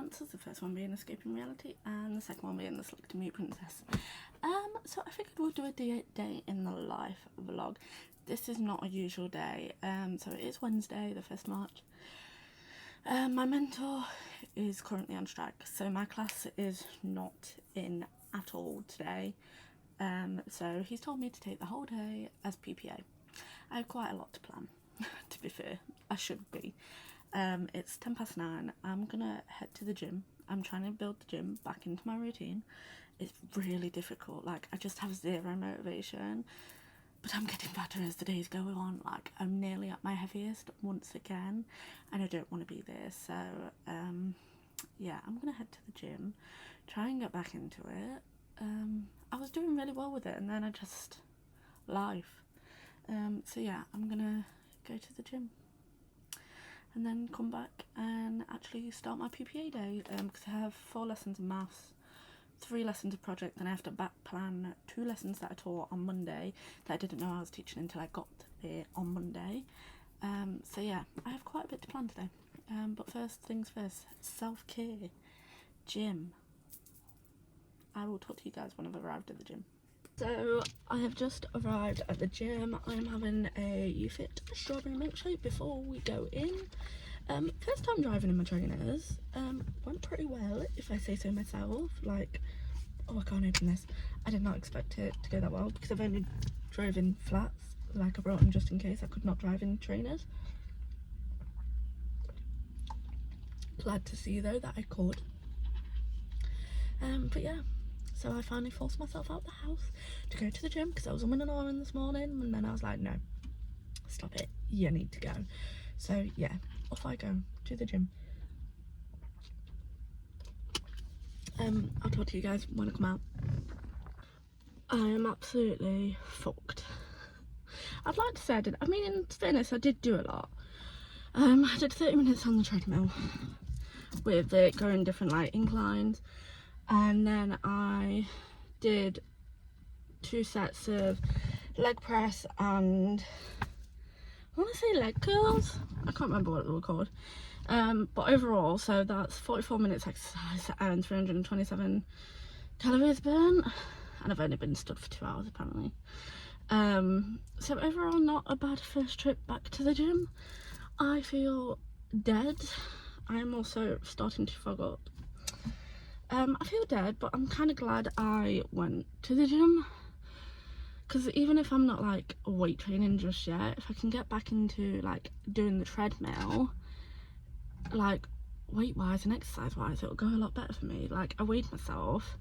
answers, the first one being Escaping Reality and the second one being the Selective Mute Princess. So I figured we'll do a day in the life vlog. This is not a usual day, so it is Wednesday the 1st March. My mentor is currently on strike, so my class is not in at all today. So he's told me to take the whole day as PPA. I have quite a lot to plan, to be fair. I should be. It's 9:10. I'm gonna head to the gym. I'm trying to build the gym back into my routine. It's really difficult. Like, I just have zero motivation, but I'm getting better as the days go on. Like, I'm nearly at my heaviest once again, and I don't want to be there. So yeah, I'm gonna head to the gym, try and get back into it. I was doing really well with it, and then I just life. So yeah, I'm gonna go to the gym and then come back and actually start my PPA day, because I have 4 lessons of maths, 3 lessons of project, then I have to back plan 2 lessons that I taught on Monday that I didn't know I was teaching until I got there on Monday. So yeah, I have quite a bit to plan today. But first things first, self-care, gym. I will talk to you guys when I've arrived at the gym. So I have just arrived at the gym. I'm having a YouFit strawberry milkshake before we go in. First time driving in my trainers. Went pretty well, if I say so myself. Like, oh, I can't open this. I did not expect it to go that well because I've only drove in flats. Like, I brought them just in case I could not drive in trainers. Glad to see though that I could. But yeah. So I finally forced myself out the house to go to the gym because I was umming and ahhing this morning, and then I was like, no, stop it, you need to go. So yeah, off I go to the gym. I'll talk to you guys when I come out. I am absolutely fucked. I'd like to say I mean, in fairness, I did do a lot. I did 30 minutes on the treadmill with it going different like inclines. And then I did 2 sets of leg press and I want to say leg curls. I can't remember what they were called. But overall, so that's 44 minutes exercise and 327 calories burnt. And I've only been stood for 2 hours apparently. So overall, not a bad first trip back to the gym. I feel dead. I am also starting to fog up. I feel dead, but I'm kind of glad I went to the gym, because even if I'm not like weight training just yet, if I can get back into like doing the treadmill, like weight wise and exercise wise, it'll go a lot better for me. Like, I weighed myself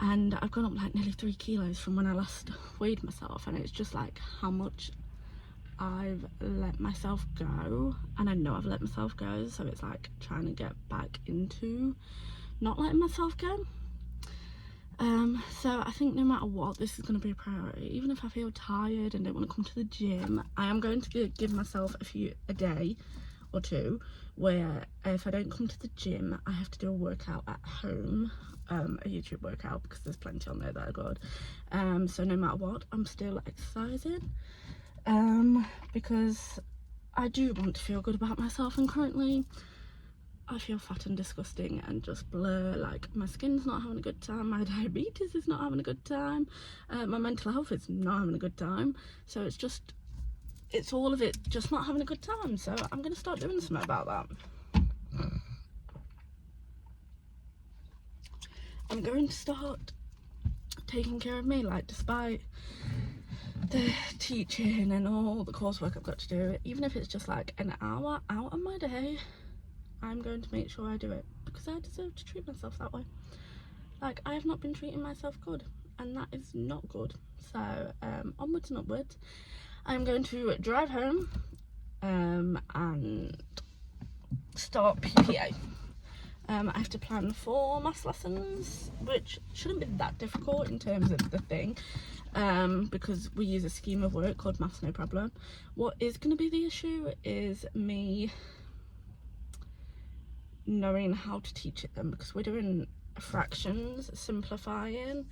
and I've gone up like nearly 3 kilos from when I last weighed myself, and it's just like how much I've let myself go, and I know I've let myself go, so it's like trying to get back into not letting myself go. So I think no matter what, this is going to be a priority. Even if I feel tired and don't want to come to the gym, I am going to give myself a day or 2 where if I don't come to the gym, I have to do a workout at home, a YouTube workout, because there's plenty on there that are good. So no matter what, I'm still exercising, because I do want to feel good about myself, and currently I feel fat and disgusting and just blur. Like, my skin's not having a good time, my diabetes is not having a good time, my mental health is not having a good time. So it's all of it just not having a good time. So I'm going to start doing something about that. I'm going to start taking care of me, like, despite the teaching and all the coursework I've got to do, even if it's just like an hour out of my day, I'm going to make sure I do it, because I deserve to treat myself that way. Like, I have not been treating myself good, and that is not good. So onwards and upwards. I'm going to drive home and start PPA. I have to plan 4 maths lessons, which shouldn't be that difficult in terms of the thing, because we use a scheme of work called Maths No Problem. What is going to be the issue is me knowing how to teach it them, because we're doing fractions, simplifying,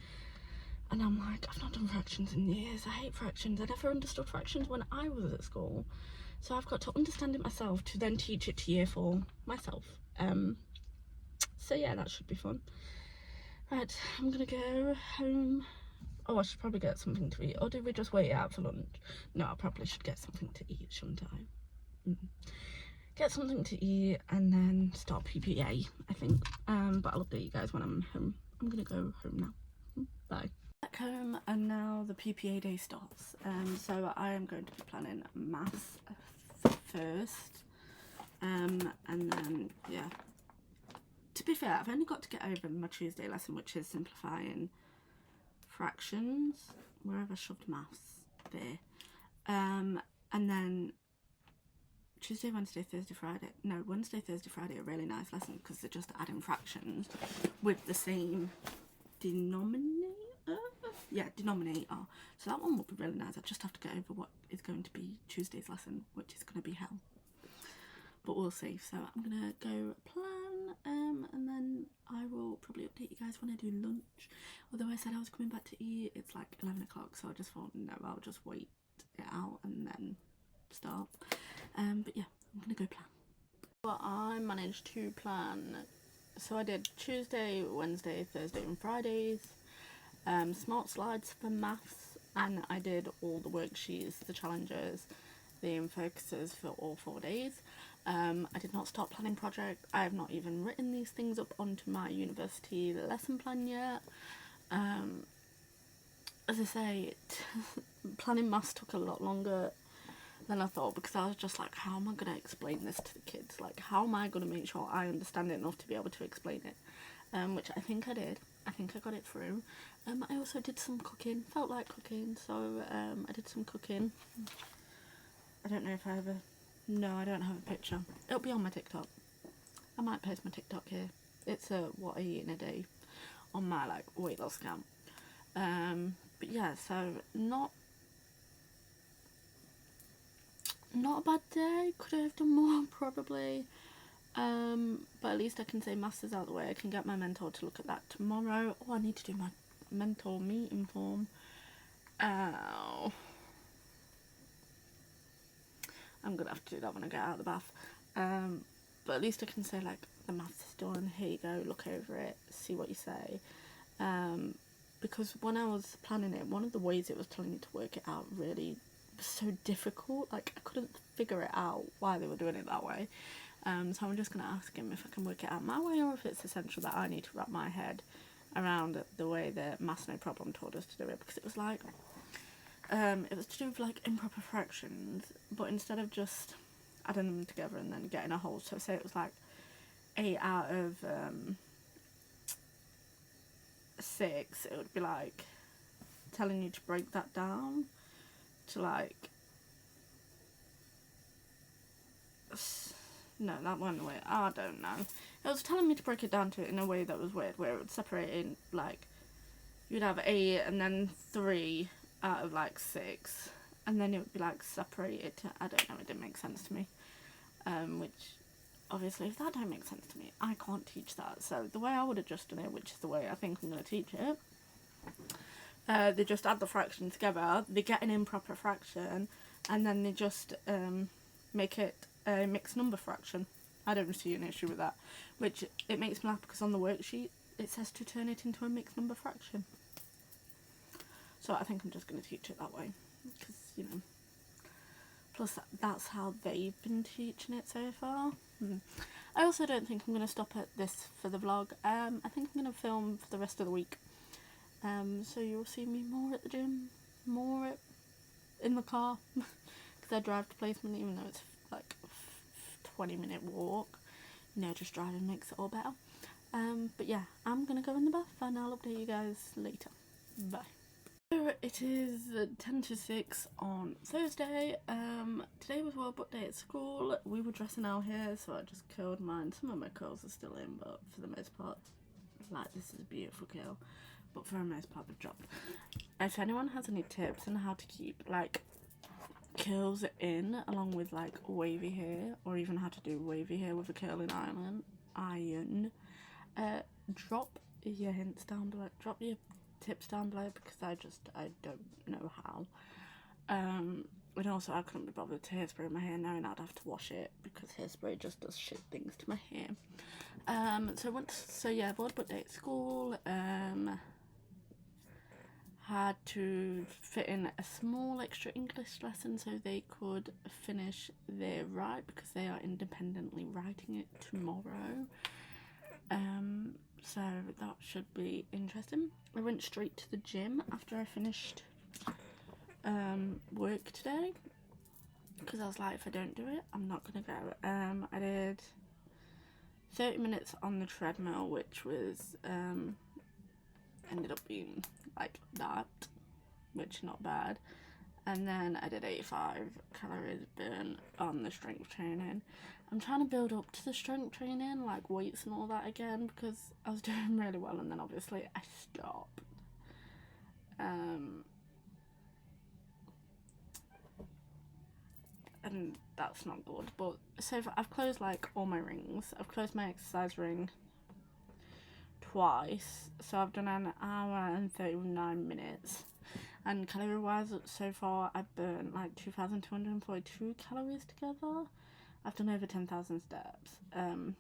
and I'm like, I've not done fractions in years. I hate fractions. I never understood fractions when I was at school, so I've got to understand it myself to then teach it to year 4 myself. So yeah, that should be fun. Right, I'm gonna go home. Oh, I should probably get something to eat. Or did we just wait out for lunch? No, I probably should get something to eat, shouldn't I? Get something to eat and then start PPA, I think. But I'll update you guys when I'm home. I'm gonna go home now. Bye. Back home, and now the PPA day starts. So I am going to be planning maths first. And then, yeah. To be fair, I've only got to get over my Tuesday lesson, which is simplifying fractions. Where have I shoved maths? There. And then Tuesday, Wednesday, Thursday, Friday. No, Wednesday, Thursday, Friday are really nice lessons because they're just adding fractions with the same denominator. Yeah, denominator. So that one will be really nice. I just have to get over what is going to be Tuesday's lesson, which is going to be hell. But we'll see. So I'm going to go plan, and then I will probably update you guys when I do lunch. Although I said I was coming back to eat, it's like 11 o'clock, so I just thought, no, I'll just wait it out and then start. But yeah, I'm going to go plan. Well, I managed to plan. So I did Tuesday, Wednesday, Thursday and Fridays. Smart slides for maths, and I did all the worksheets, the challenges, the focuses for all 4 days. I did not start planning project. I have not even written these things up onto my university lesson plan yet. As I say, planning maths took a lot longer than I thought, because I was just like, how am I going to explain this to the kids? Like, how am I going to make sure I understand it enough to be able to explain it? Which I think I did. I think I got it through. I also did some cooking. Felt like cooking, so I did some cooking. I don't know if I ever... No, I don't have a picture. It'll be on my TikTok. I might post my TikTok here. It's a what I eat in a day on my like weight loss account. But yeah, so not a bad day. Could I have done more? Probably. But at least I can say maths is out of the way. I can get my mentor to look at that tomorrow. Oh, I need to do my mentor meeting form. Ow. I'm gonna have to do that when I get out of the bath. But at least I can say like, the maths is done, here you go, look over it, see what you say. Because when I was planning it, one of the ways it was telling me to work it out really was so difficult. Like, I couldn't figure it out why they were doing it that way. So I'm just going to ask him if I can work it out my way, or if it's essential that I need to wrap my head around the way that Maths No Problem told us to do it. Because it was like, it was to do with like improper fractions, but instead of just adding them together and then getting a whole, so say it was like 8 out of 6, it would be like telling you to break that down to like, no, that wasn't the way, I don't know. It was telling me to break it down to it in a way that was weird, where it would separate in like, you'd have 8 and then 3 out of like 6, and then it would be like separated to, I don't know, it didn't make sense to me. Which obviously, if that don't make sense to me, I can't teach that. So the way I would have just done it, which is the way I think I'm going to teach it, they just add the fraction together, they get an improper fraction, and then they just make it a mixed number fraction. I don't see an issue with that, which it makes me laugh because on the worksheet it says to turn it into a mixed number fraction. So I think I'm just going to teach it that way, because, you know, plus that's how they've been teaching it so far. I also don't think I'm going to stop at this for the vlog. I think I'm going to film for the rest of the week. So you'll see me more at the gym, more in the car, because I drive to placement, even though it's like a 20-minute walk. You know, just driving makes it all better. But yeah, I'm going to go in the bath and I'll update you guys later. Bye. So it is 10 to 6 on Thursday. Today was World Book Day at school. We were dressing our hair, so I just curled mine. Some of my curls are still in, but for the most part, like, this is a beautiful curl, but for the most part they've dropped. If anyone has any tips on how to keep like curls in along with like wavy hair, or even how to do wavy hair with a curling iron, drop your hints down below, drop your tips down below, because I don't know how. And also I couldn't be bothered to hairspray my hair knowing I'd have to wash it, because hairspray just does shit things to my hair. So yeah, board but day at school. Had to fit in a small extra English lesson so they could finish their write, because they are independently writing it tomorrow. So that should be interesting. I went straight to the gym after I finished work today, because I was like, if I don't do it, I'm not gonna go. I did 30 minutes on the treadmill, which was ended up being like that, which not bad. And then I did 85 calories burn on the strength training. I'm trying to build up to the strength training, like weights and all that again, because I was doing really well and then obviously I stopped. And that's not good. But so far, I've closed like all my rings. I've closed my exercise ring twice, so I've done an hour and 39 minutes. And calorie wise, so far I've burnt like 2,242 calories together. I've done over 10,000 steps. And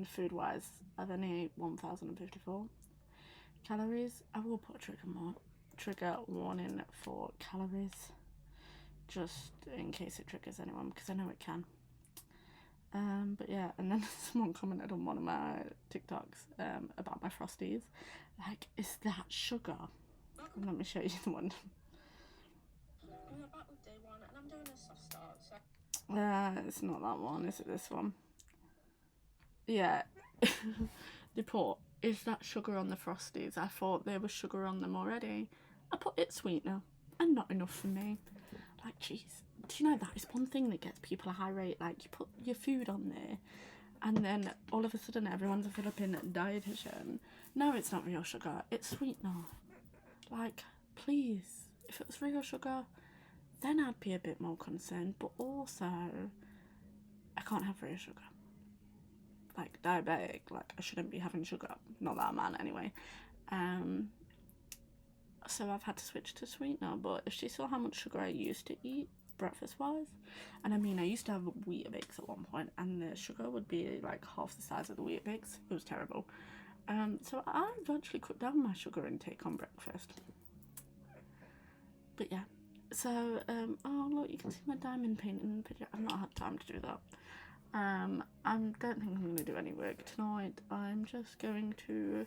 food wise, I've only ate 1,054 calories. I will put a trigger warning for calories, just in case it triggers anyone, because I know it can. But yeah, and then someone commented on one of my TikToks about my Frosties, like, is that sugar? And let me show you the one. We're back with day one, and I'm doing a soft start. So it's not that one, is it? This one? Yeah. They put, is that sugar on the Frosties? I thought there was sugar on them already. I put it sweetener, and not enough for me. Like, jeez. Do you know that is one thing that gets people irate? Like, you put your food on there, and then all of a sudden everyone's a Philippine dietitian. No, it's not real sugar. It's sweetener. Like, please. If it was real sugar, then I'd be a bit more concerned. But also, I can't have real sugar. Like, diabetic. Like, I shouldn't be having sugar. Not that I'm man, anyway. So I've had to switch to sweetener. But if she saw how much sugar I used to eat breakfast wise, and I mean, I used to have Weetabix at one point, and the sugar would be like half the size of the Weetabix. It was terrible. So I've actually cut down my sugar intake on breakfast. But yeah, so oh look, you can see my diamond painting picture. I've not had time to do that. I don't think I'm going to do any work tonight. I'm just going to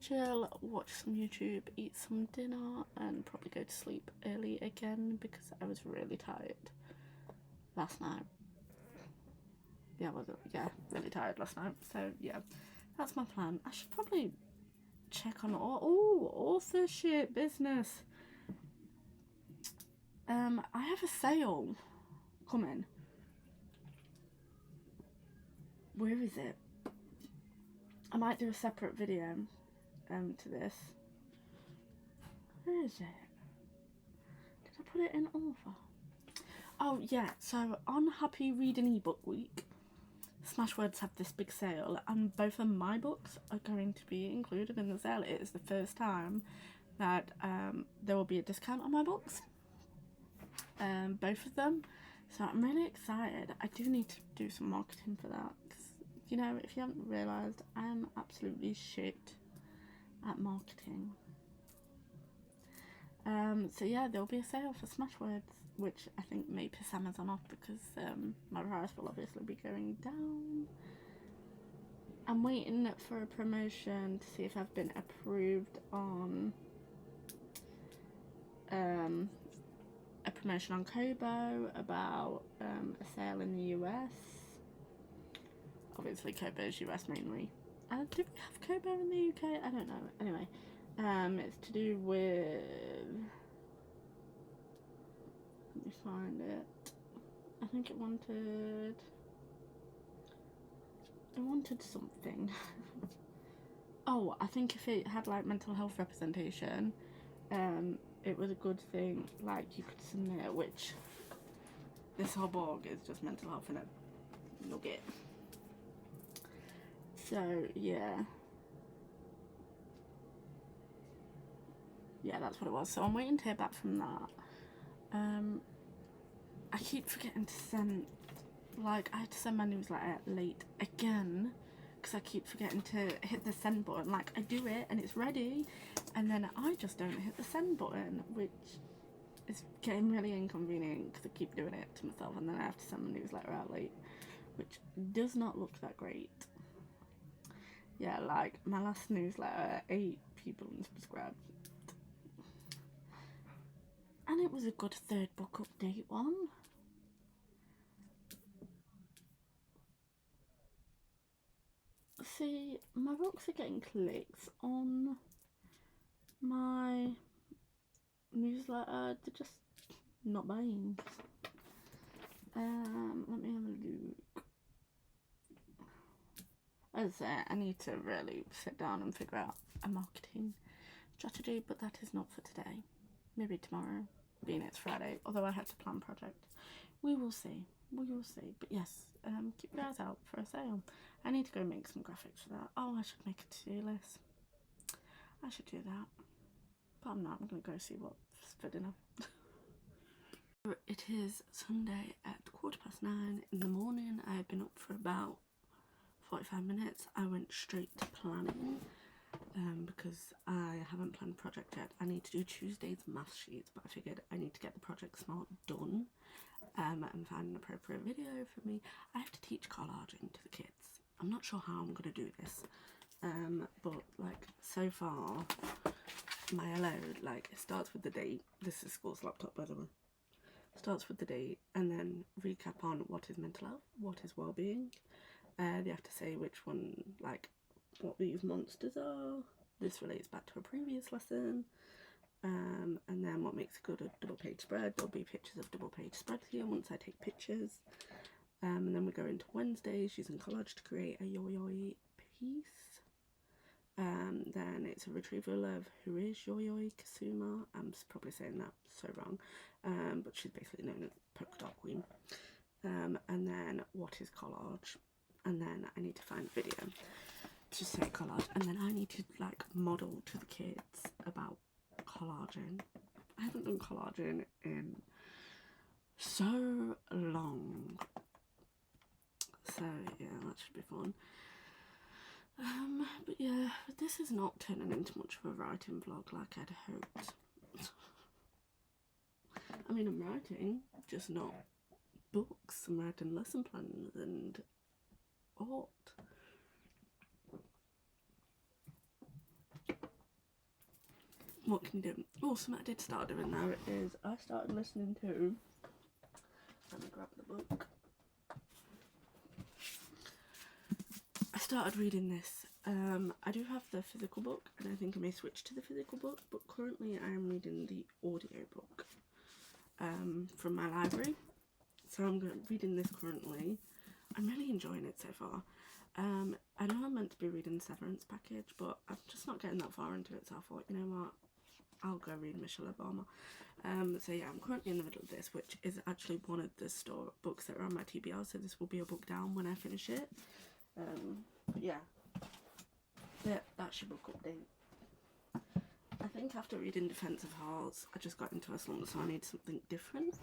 chill, watch some YouTube, eat some dinner, and probably go to sleep early again, because I was really tired last night. Yeah, really tired last night. So yeah, that's my plan. I should probably check on authorship business. I have a sale coming. Where is it? I might do a separate video to this. Where is it? Did I put it in author? Oh yeah, so on Happy Reading ebook week, Smashwords have this big sale, and both of my books are going to be included in the sale. It is the first time that there will be a discount on my books, both of them. So I'm really excited. I do need to do some marketing for that, because, you know, if you haven't realised, I am absolutely shit at marketing. So yeah, there'll be a sale for Smashwords, which I think may piss Amazon off, because my price will obviously be going down. I'm waiting for a promotion to see if I've been approved on a promotion on Kobo about a sale in the US. Obviously Kobo is US mainly. Did we have Kobo in the UK? I don't know. Anyway, it's to do with, let me find it. I think it wanted something. Oh, I think if it had like mental health representation, it was a good thing, like you could submit, which this whole blog is just mental health in a nugget. So yeah, that's what it was. So I'm waiting to hear back from that. I keep forgetting to send, like, I had to send my newsletter late again because I keep forgetting to hit the send button. Like, I do it and it's ready, and then I just don't hit the send button, which is getting really inconvenient because I keep doing it to myself, and then I have to send my newsletter out late, which does not look that great. Yeah, like, my last newsletter, 8 people unsubscribed. And it was a good 3rd book update one. See, my books are getting clicks on my newsletter. They're just not buying. Let me have a look. As I say, I need to really sit down and figure out a marketing strategy, but that is not for today. Maybe tomorrow, being it's Friday, although I had to plan project. We will see. We will see. But yes, keep your eyes out for a sale. I need to go make some graphics for that. Oh, I should make a to-do list. I should do that. But I'm not. I'm going to go see what's for dinner. It is Sunday at 9:15 in the morning. I've been up for about 45 minutes. I went straight to planning because I haven't planned a project yet. I need to do Tuesday's math sheets, but I figured I need to get the project smart done and find an appropriate video for me. I have to teach collaging to the kids. I'm not sure how I'm going to do this, but like so far my load, like, it starts with the date. This is school's laptop, by the way. Starts with the date and then recap on what is mental health, what is well-being. They have to say which one, like, what these monsters are. This relates back to a previous lesson. And then what makes a good double page spread. There'll be pictures of double page spreads here once I take pictures. And then we go into Wednesdays using collage to create a yo-yo piece. Then it's a retrieval of who is Yo-Yo Kasuma. I'm probably saying that so wrong, but she's basically known as Polka Dot Queen. And then what is collage, and then I need to find a video to say collage, and then I need to like model to the kids about collaging. I haven't done collaging in so long, so yeah, that should be fun. But yeah, this is not turning into much of a writing vlog like I'd hoped. I mean, I'm writing, just not books. I'm writing lesson plans and art. What can you do? Oh, something I did start doing now is I started listening to, let me grab the book. I started reading this. I do have the physical book, and I think I may switch to the physical book, but currently I am reading the audio book from my library. So I'm reading this currently. I'm really enjoying it so far. I know I'm meant to be reading the Severance package, but I'm just not getting that far into it, so I thought, you know what, I'll go read Michelle Obama. So yeah, I'm currently in the middle of this, which is actually one of the books that are on my TBR, so this will be a book down when I finish it. Yeah, that's your book update. I think after reading Defense of Hearts, I just got into a slump, so I need something different.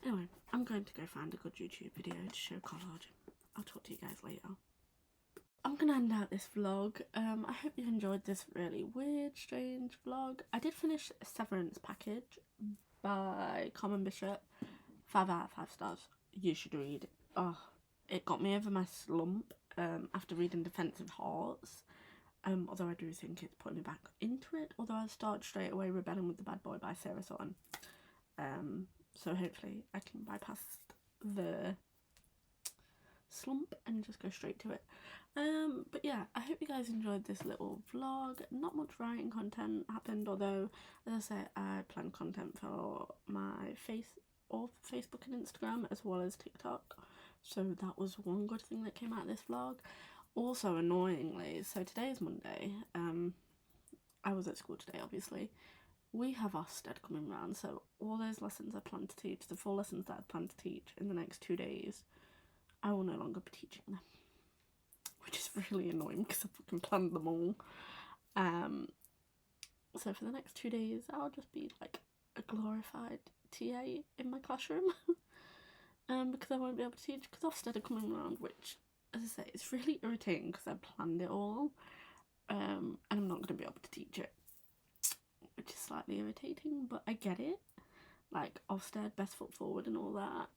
Anyway, I'm going to go find a good YouTube video to show collage. I'll talk to you guys later. I'm going to end out this vlog. I hope you enjoyed this really weird, strange vlog. I did finish Severance package by Common Bishop. 5 out of 5 stars. You should read. Oh, it got me over my slump after reading Defense of Hearts. Although I do think it's putting me back into it. Although I started straight away Rebelling with the Bad Boy by Sarah Sutton. So hopefully I can bypass the slump and just go straight to it. But yeah, I hope you guys enjoyed this little vlog. Not much writing content happened, although as I say, I plan content for my Facebook and Instagram as well as TikTok. So that was one good thing that came out of this vlog. Also, annoyingly, so today is Monday. I was at school today, obviously. We have Ofsted coming round, so all those lessons I plan to teach, the 4 lessons that I plan to teach in the next 2 days, I will no longer be teaching them, which is really annoying because I fucking planned them all. So for the next 2 days, I'll just be like a glorified TA in my classroom. Because I won't be able to teach because Ofsted are coming around, which, as I say, it's really irritating because I planned it all, and I'm not going to be able to teach it, which is slightly irritating, but I get it. Like, Ofsted, best foot forward and all that.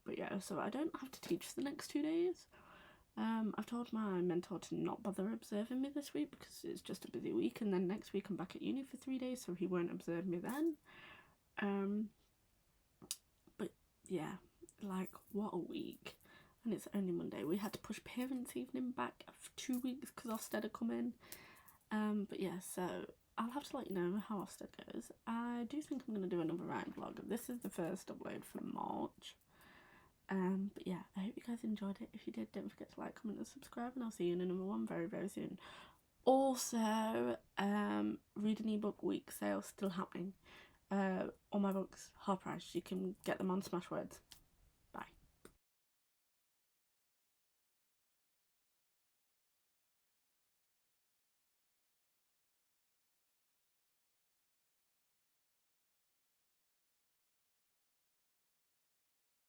But yeah, so I don't have to teach for the next 2 days. I've told my mentor to not bother observing me this week because it's just a busy week, and then next week I'm back at uni for 3 days, so he won't observe me then. But yeah, like, what a week. And it's only Monday. We had to push parents' evening back for 2 weeks because Ofsted are coming. But yeah, so I'll have to let you know how Ofsted goes. I do think I'm going to do another round vlog. This is the first upload for March. But yeah, I hope you guys enjoyed it. If you did, don't forget to like, comment and subscribe, and I'll see you in another one very, very soon. Also, read an ebook week sale still happening. All my books, half price. You can get them on Smashwords.